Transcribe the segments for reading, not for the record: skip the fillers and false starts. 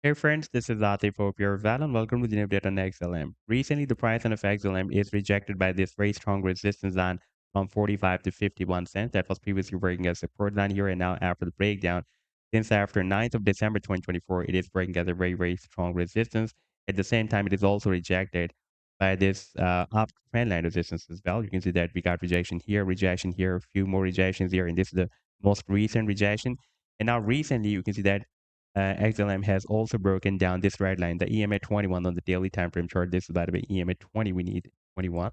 Hey friends, this is Atif. Hope you're well and welcome to the new update on XLM. Recently, the price of XLM is rejected by this very strong resistance line from 45 to 51 cents. That was previously working as support line here, and now after the breakdown, since after 9th of December 2024, it is breaking as a very strong resistance. At the same time, it is also rejected by this up trend line resistance as well. You can see that we got rejection here, a few more rejections here, and this is the most recent rejection. And now recently, you can see that XLM has also broken down this red line, the EMA 21 on the daily time frame chart. This is, by the way, EMA 20. We need 21.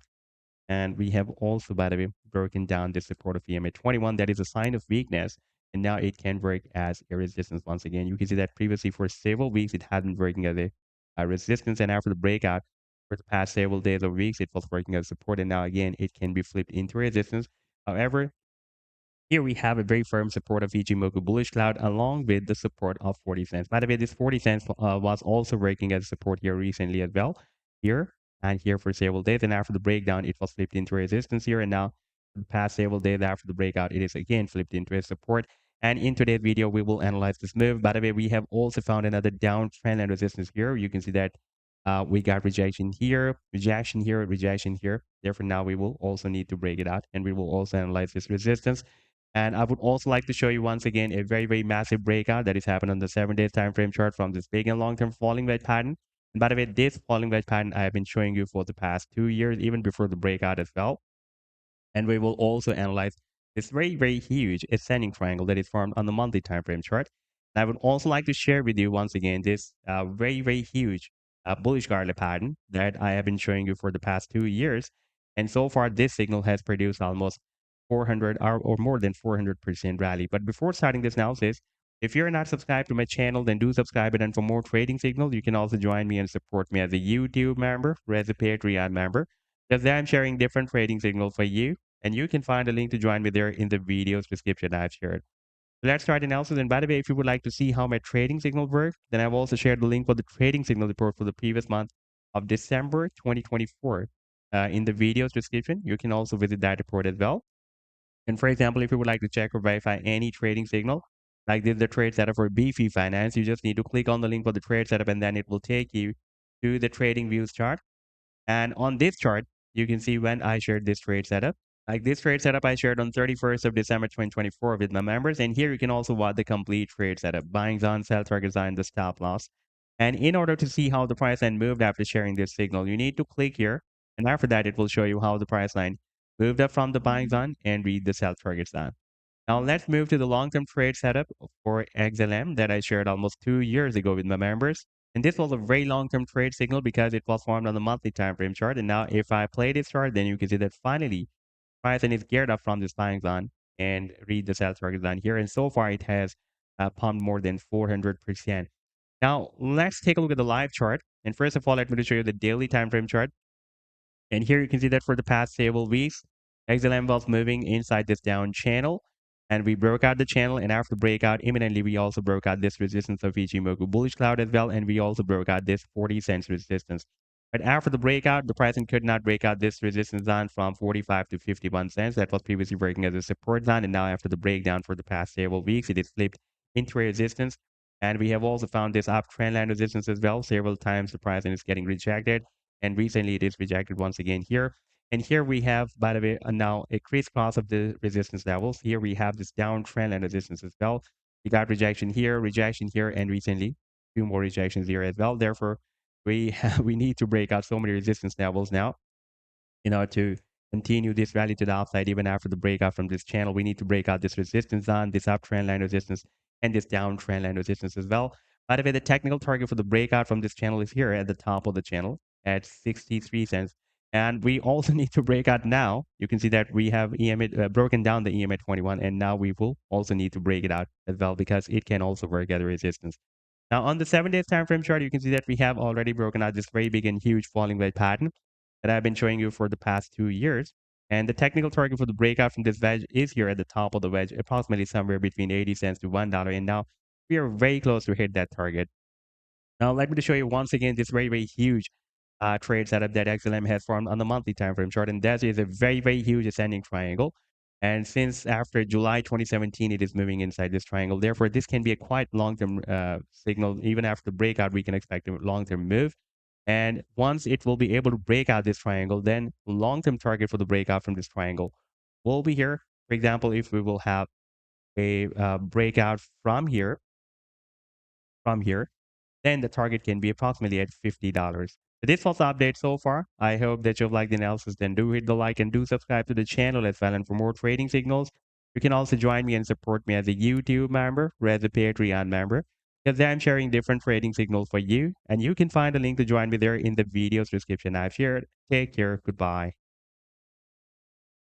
And we have also, by the way, broken down the support of EMA 21. That is a sign of weakness. And now it can work as a resistance once again. You can see that previously for several weeks, it had been working as a resistance. And after the breakout, for the past several days or weeks, it was working as support. And now again, it can be flipped into resistance. However, here we have a very firm support of Ichimoku bullish cloud along with the support of 40 cents. By the way, this 40 cents was also working as support here recently as well. Here and here for several days. And after the breakdown, it was flipped into resistance here. And now the past several days after the breakout, it is again flipped into a support. And in today's video, we will analyze this move. By the way, we have also found another downtrend and resistance here. You can see that we got rejection here, rejection here, rejection here. Therefore, now we will also need to break it out and we will also analyze this resistance. And I would also like to show you once again a very massive breakout that is happened on the 7 days time frame chart from this big and long-term falling wedge pattern. And by the way, this falling wedge pattern I have been showing you for the past 2 years, even before the breakout as well. And we will also analyze this very huge ascending triangle that is formed on the monthly time frame chart. And I would also like to share with you once again this very huge bullish garlic pattern that I have been showing you for the past 2 years. And so far, this signal has produced almost 400 or more than 400% rally. But before starting this analysis, if you're not subscribed to my channel, then do subscribe it. And for more trading signals, you can also join me and support me as a YouTube member or as a Patreon member. Because there I'm sharing different trading signals for you. And you can find a link to join me there in the video's description I've shared. Let's start analysis. And by the way, if you would like to see how my trading signal works, then I've also shared the link for the trading signal report for the previous month of December 2024 in the video's description. You can also visit that report as well. And for example, if you would like to check or verify any trading signal, like this is the trade setup for BFI Finance, you just need to click on the link for the trade setup and then it will take you to the TradingView chart. And on this chart, you can see when I shared this trade setup. Like this trade setup I shared on 31st of December 2024 with my members. And here you can also watch the complete trade setup, buying zone, sell target zone, the stop loss. And in order to see how the price line moved after sharing this signal, you need to click here. And after that, it will show you how the price line moved up from the buying zone and read the sell target zone. Now let's move to the long-term trade setup for XLM that I shared almost 2 years ago with my members. And this was a very long-term trade signal because it was formed on the monthly time frame chart. And now if I play this chart, then you can see that finally price is geared up from this buying zone and read the sell target zone here. And so far it has pumped more than 400%. Now let's take a look at the live chart. And first of all, let me show you the daily time frame chart. And here you can see that for the past several weeks, XLM was moving inside this down channel. And we broke out the channel. And after the breakout, imminently, we also broke out this resistance of Ichimoku bullish cloud as well. And we also broke out this 40 cents resistance. But after the breakout, the pricing could not break out this resistance zone from 45 to 51 cents. That was previously working as a support zone. And now after the breakdown for the past several weeks, it is flipped into a resistance. And we have also found this uptrend line resistance as well. Several times the pricing is getting rejected. And recently it is rejected once again here. And here we have, by the way, now a crisscross of the resistance levels. Here we have this downtrend and resistance as well. We got rejection here, and recently 2 more rejections here as well. Therefore, we need to break out so many resistance levels now in order to continue this rally to the upside. Even after the breakout from this channel, we need to break out this resistance zone, this uptrend line resistance, and this downtrend line resistance as well. By the way, the technical target for the breakout from this channel is here at the top of the channel at 63 cents. And we also need to break out now. You can see that we have EMA broken down the EMA 21, and now we will also need to break it out as well because it can also work as a resistance. Now on the 7 days time frame chart, you can see that we have already broken out this very big and huge falling wedge pattern that I've been showing you for the past 2 years. And the technical target for the breakout from this wedge is here at the top of the wedge, approximately somewhere between 80 cents to $1. And now we are very close to hit that target. Now let me show you once again this very huge trade setup that XLM has formed on the monthly time frame chart. And that is a very huge ascending triangle. And since after July 2017, it is moving inside this triangle. Therefore, this can be a quite long-term signal. Even after breakout, we can expect a long-term move. And once it will be able to break out this triangle, then long-term target for the breakout from this triangle will be here. For example, if we will have a breakout from here, then the target can be approximately at $50. So this was the update so far. I hope that you've liked the analysis. Then do hit the like and do subscribe to the channel as well. And for more trading signals, you can also join me and support me as a YouTube member or as a Patreon member, because I'm sharing different trading signals for you. And you can find a link to join me there in the video's description I've shared. Take care. Goodbye.